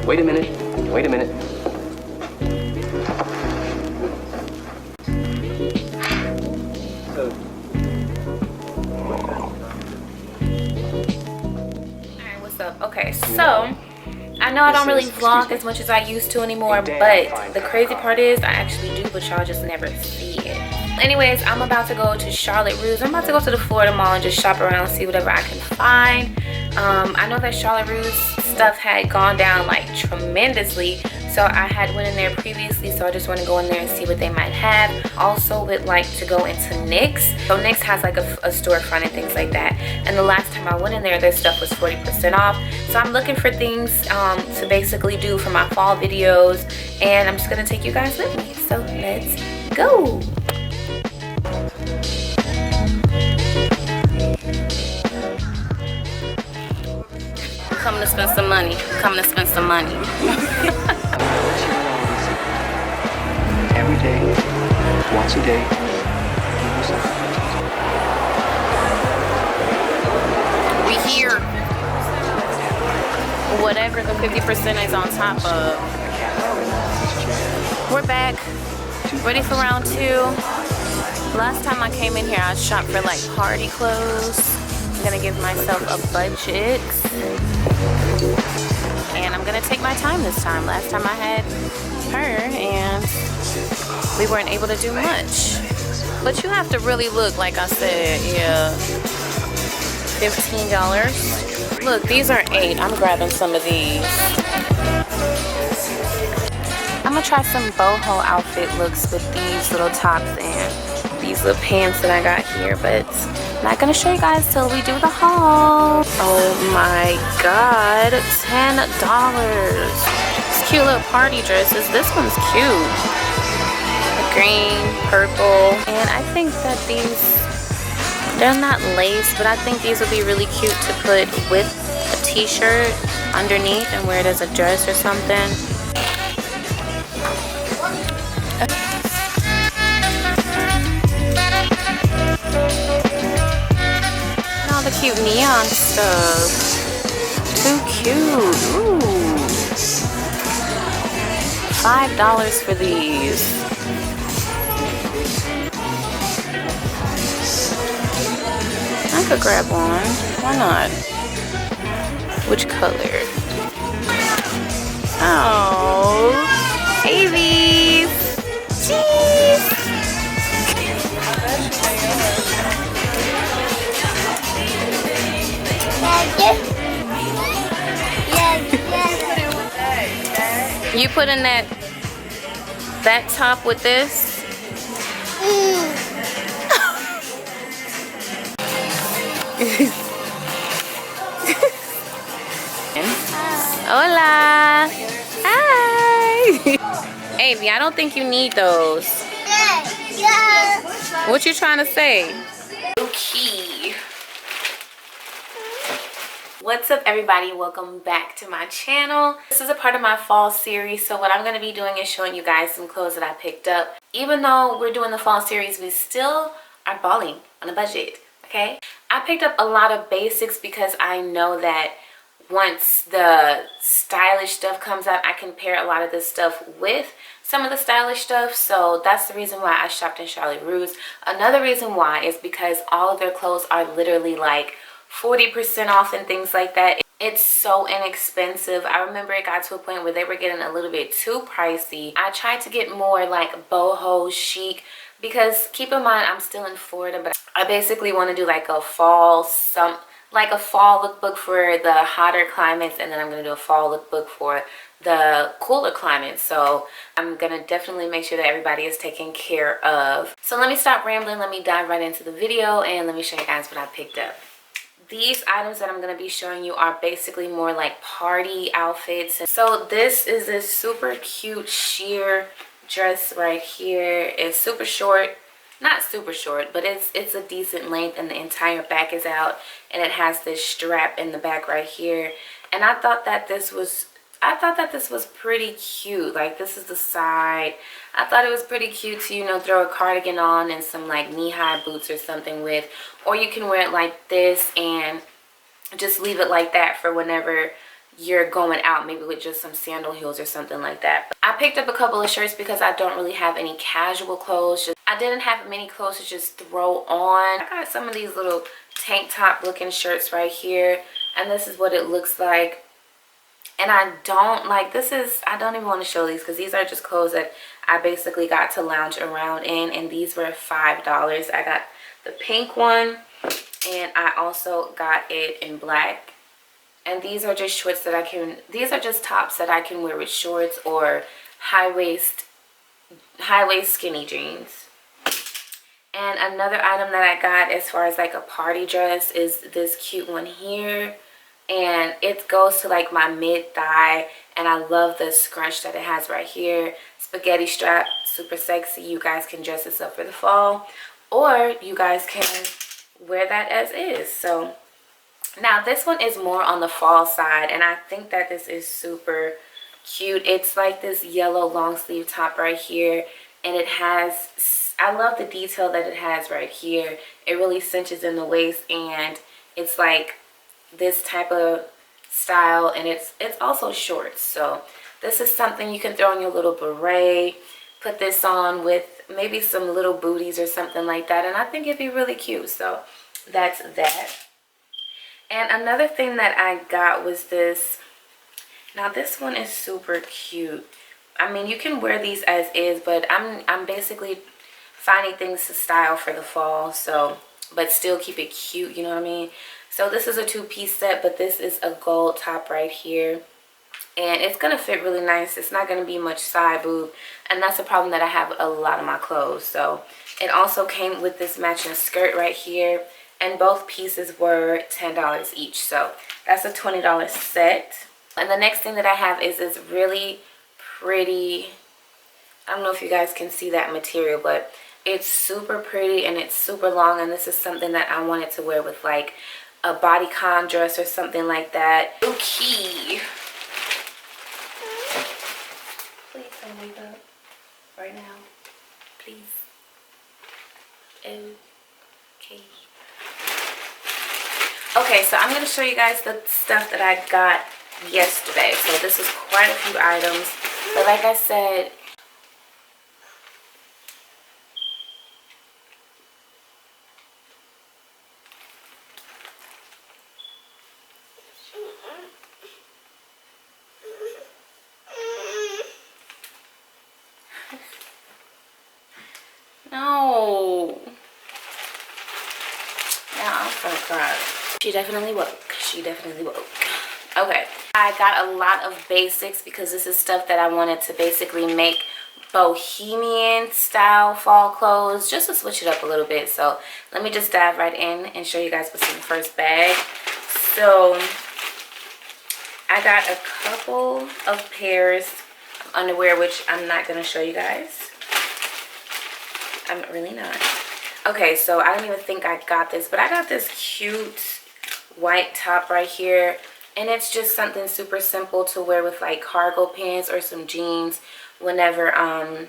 Wait a minute. Wait a minute. Alright, what's up? Okay, so I know I don't really vlog as much as I used to anymore, but the crazy part is I actually do, but y'all just never see it. Anyways, I'm about to go to Charlotte Russe. I'm about to go to the Florida Mall and just shop around, see whatever I can find. I know that Charlotte Russe stuff had gone down like tremendously, so I had went in there previously, so I just want to go in there and see what they might have. Also would like to go into NYX. So NYX has like a storefront and things like that, and the last time I went in there, their stuff was 40% off. So I'm looking for things to basically do for my fall videos, and I'm just gonna take you guys with me. So let's go. Coming to spend some money. Coming to spend some money. Every day, once a day. We here. Whatever the 50% is on top of. We're back. Ready for round 2. Last time I came in here, I shopped for like party clothes. I'm gonna give myself a budget. And I'm gonna take my time this time. Last time I had her and we weren't able to do much. But you have to really look, like I said, yeah. $15. Look, these are $8. I'm grabbing some of these. I'm gonna try some boho outfit looks with these little tops and these little pants that I got here, but I'm not gonna show you guys till we do the haul. Oh my god, $10. These cute little party dresses. This one's cute. Green, purple, and I think that these, they're not lace, but I think these would be really cute to put with a t-shirt underneath and wear it as a dress or something. All the cute neon stuff. Too cute. Ooh. $5 for these. I could grab one. Why not? Which color? Oh, babies. Jeez. You put in that top with this? Hola. Hi. Avi, I don't think you need those. Yeah. What you trying to say? Okay. What's up, everybody? Welcome back to my channel. This is a part of my fall series, so what I'm going to be doing is showing you guys some clothes that I picked up. Even though we're doing the fall series, we still are balling on a budget, okay? I picked up a lot of basics because I know that once the stylish stuff comes out, I can pair a lot of this stuff with some of the stylish stuff. So that's the reason why I shopped in Charlotte Russe. Another reason why is because all of their clothes are literally like 40% off and things like that. It's so inexpensive. I remember it got to a point where they were getting a little bit too pricey. I tried to get more like boho chic because keep in mind I'm still in Florida, but I basically want to do like a fall lookbook for the hotter climates, and then I'm going to do a fall lookbook for the cooler climates. So I'm going to definitely make sure that everybody is taken care of. So let me stop rambling. Let me dive right into the video and let me show you guys what I picked up. These items that I'm going to be showing you are basically more like party outfits. So this is a super cute sheer dress right here. It's super short. Not super short, but it's a decent length, and the entire back is out, and it has this strap in the back right here. And I thought that this was pretty cute. Like, this is the side. I thought it was pretty cute to, you know, throw a cardigan on and some like knee-high boots or something with, or you can wear it like this and just leave it like that for whenever you're going out maybe with just some sandal heels or something like that. I picked up a couple of shirts because I don't really have any casual clothes. I didn't have many clothes to just throw on. I got some of these little tank top looking shirts right here, and this is what it looks like. And I don't like, I don't even want to show these because these are just clothes that I basically got to lounge around in, and these were $5. I got the pink one, and I also got it in black. And these are just shorts that these are just tops that I can wear with shorts or high waist skinny jeans. And another item that I got as far as like a party dress is this cute one here. And it goes to like my mid thigh, and I love the scrunch that it has right here. Spaghetti strap, super sexy. You guys can dress this up for the fall, or you guys can wear that as is. So now this one is more on the fall side, and I think that this is super cute. It's like this yellow long sleeve top right here, and it has, I love the detail that it has right here. It really cinches in the waist, and it's like this type of style, and it's also shorts. So this is something you can throw on your little beret, put this on with maybe some little booties or something like that, and I think it'd be really cute. So that's that. And another thing that I got was this. Now this one is super cute. I mean, you can wear these as is, but I'm basically finding things to style for the fall, so but still keep it cute, you know what I mean? So this is a two-piece set, but this is a gold top right here, and it's gonna fit really nice. It's not gonna be much side boob, and that's a problem that I have with a lot of my clothes. So it also came with this matching skirt right here, and both pieces were $10 each, so that's a $20 set. And the next thing that I have is this really pretty, I don't know if you guys can see that material, but it's super pretty and it's super long, and this is something that I wanted to wear with like a bodycon dress or something like that. Okay. Please don't wake up right now, please. Okay. Okay, so I'm going to show you guys the stuff that I got yesterday. So this was quite a few items, but like I said, no. Now I'm gonna cry. She definitely woke. She definitely woke. Okay, I got a lot of basics because this is stuff that I wanted to basically make bohemian style fall clothes, just to switch it up a little bit. So let me just dive right in and show you guys what's in the first bag. So I got a couple of pairs of underwear, which I'm not going to show you guys. I'm really not. Okay, so I don't even think I got this, but I got this cute white top right here, and it's just something super simple to wear with like cargo pants or some jeans whenever I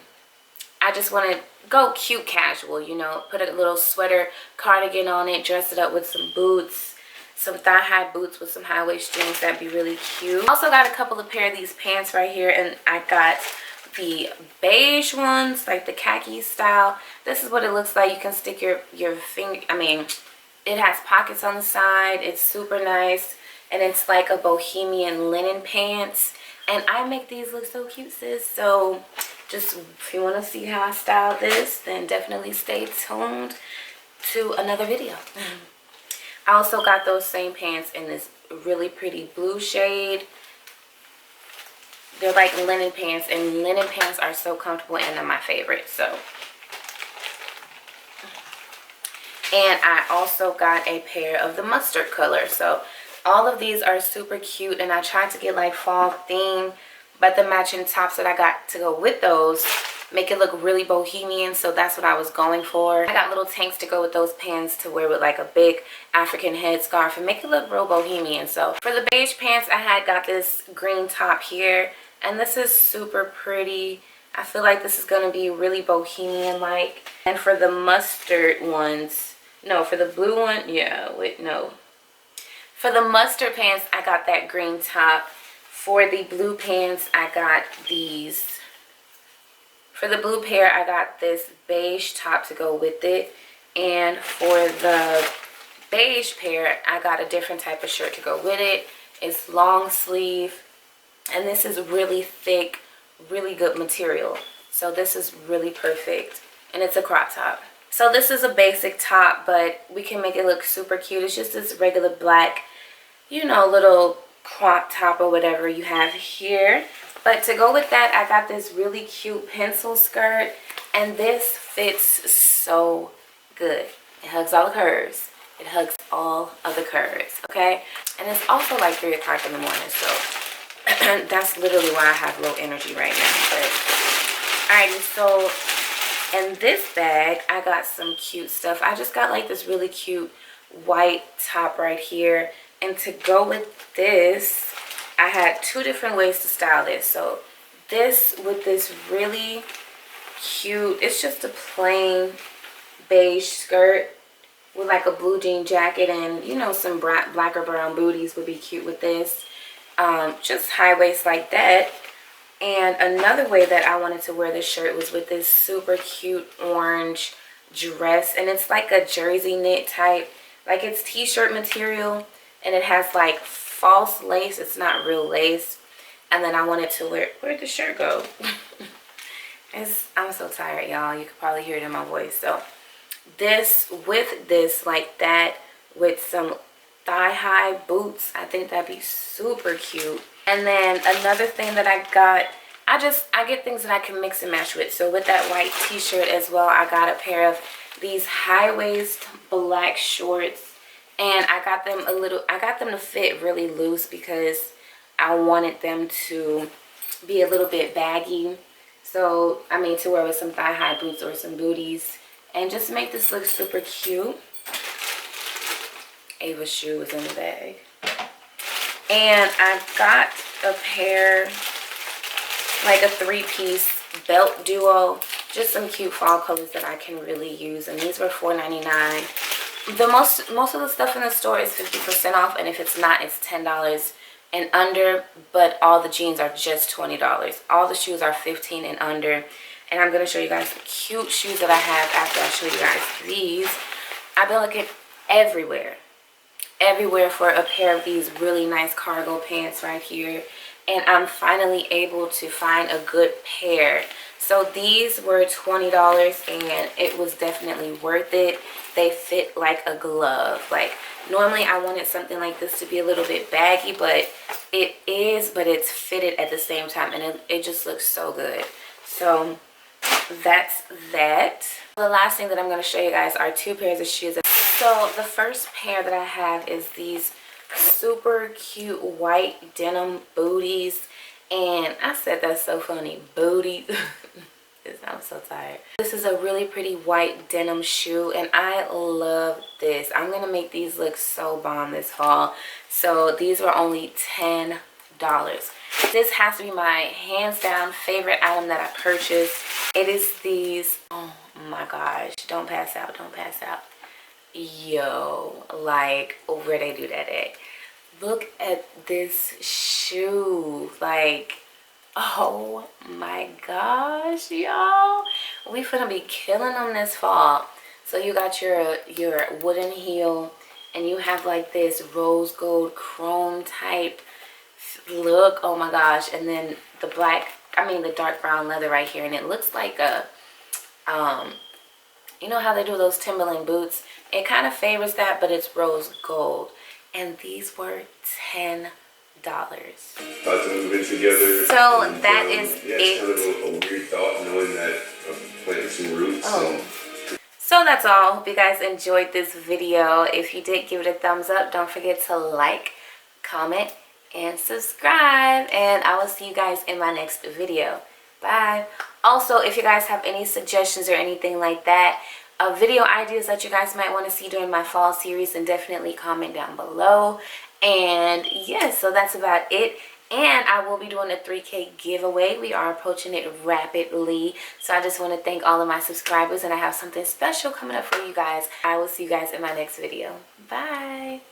just want to go cute casual, you know, put a little sweater cardigan on it, dress it up with some boots, some thigh-high boots with some high-waist jeans. That'd be really cute. Also got a couple of pair of these pants right here, and I got the beige ones, like the khaki style. This is what it looks like. You can stick your finger, I mean, it has pockets on the side. It's super nice, and it's like a bohemian linen pants, and I make these look so cute, sis. So just if you want to see how I style this, then definitely stay tuned to another video. I also got those same pants in this really pretty blue shade. They're like linen pants, and linen pants are so comfortable, and they're my favorite. So, and I also got a pair of the mustard color. So all of these are super cute, and I tried to get like fall theme, but the matching tops that I got to go with those make it look really bohemian, so that's what I was going for. I got little tanks to go with those pants to wear with like a big African headscarf and make it look real bohemian. So for the beige pants, I had got this green top here, and this is super pretty. I feel like this is going to be really bohemian like. And for the mustard ones, no, for the blue one, yeah, wait, no. For the mustard pants, I got that green top. For the blue pants, I got these. For the blue pair, I got this beige top to go with it. And for the beige pair, I got a different type of shirt to go with it. It's long sleeve. And this is really thick, really good material. So this is really perfect. And it's a crop top. So this is a basic top, but we can make it look super cute. It's just this regular black, you know, little crop top or whatever you have here. But to go with that, I got this really cute pencil skirt. And this fits so good. It hugs all the curves. It hugs all of the curves, okay? And it's also like 3 o'clock in the morning, so that's literally why I have low energy right now. But alrighty, so in this bag, I got some cute stuff. I just got like this really cute white top right here. And to go with this, I had 2 different ways to style this. So this with this really cute, it's just a plain beige skirt with like a blue jean jacket, and you know, some black or brown booties would be cute with this. Just high waist like that. And another way that I wanted to wear this shirt was with this super cute orange dress, and it's like a jersey knit type, like it's t-shirt material, and it has like false lace. It's not real lace. And then I wanted to wear, where'd the shirt go? I'm so tired, y'all. You could probably hear it in my voice. So this with this like that with some thigh-high boots, I think that'd be super cute. And then another thing that I got, I get things that I can mix and match with. So with that white t-shirt as well, I got a pair of these high-waist black shorts, and I got them to fit really loose because I wanted them to be a little bit baggy. So I mean, to wear with some thigh-high boots or some booties and just make this look super cute. Ava's shoe was in the bag. And I got a pair, like a 3-piece belt duo. Just some cute fall colors that I can really use. And these were $4.99. Most of the stuff in the store is 50% off. And if it's not, it's $10 and under. But all the jeans are just $20. All the shoes are $15 and under. And I'm going to show you guys the cute shoes that I have after I show you guys these. I've been looking everywhere for a pair of these really nice cargo pants right here, and I'm finally able to find a good pair. So these were $20 and it was definitely worth it. They fit like a glove. Like normally I wanted something like this to be a little bit baggy, but it is, but it's fitted at the same time, and it just looks so good. So that's that. The last thing that I'm going to show you guys are 2 pairs of shoes. So the first pair that I have is these super cute white denim booties. And I said that's so funny, booty. I'm so tired. This is a really pretty white denim shoe, and I love this. I'm going to make these look so bomb this fall. So these were only $10. This has to be my hands down favorite item that I purchased. It is these, oh my gosh, don't pass out, don't pass out. Yo, like, where they do that at? Look at this shoe. Like, oh my gosh, y'all. We finna be killing them this fall. So you got your wooden heel, and you have like this rose gold chrome type look. Oh my gosh. And then the dark brown leather right here, and it looks like a you know how they do those Timberland boots? It kind of favors that, but it's rose gold. And these were $10. About to move in together. So that is it. it. It's kind of a weird thought knowing that I'm planting some roots. Oh. So that's all. Hope you guys enjoyed this video. If you did, give it a thumbs up. Don't forget to like, comment, and subscribe. And I will see you guys in my next video. Bye. Also, if you guys have any suggestions or anything like that, video ideas that you guys might want to see during my fall series, then definitely comment down below. And yes, so that's about it. And I will be doing a 3K giveaway. We are approaching it rapidly. So I just want to thank all of my subscribers, and I have something special coming up for you guys. I will see you guys in my next video. Bye.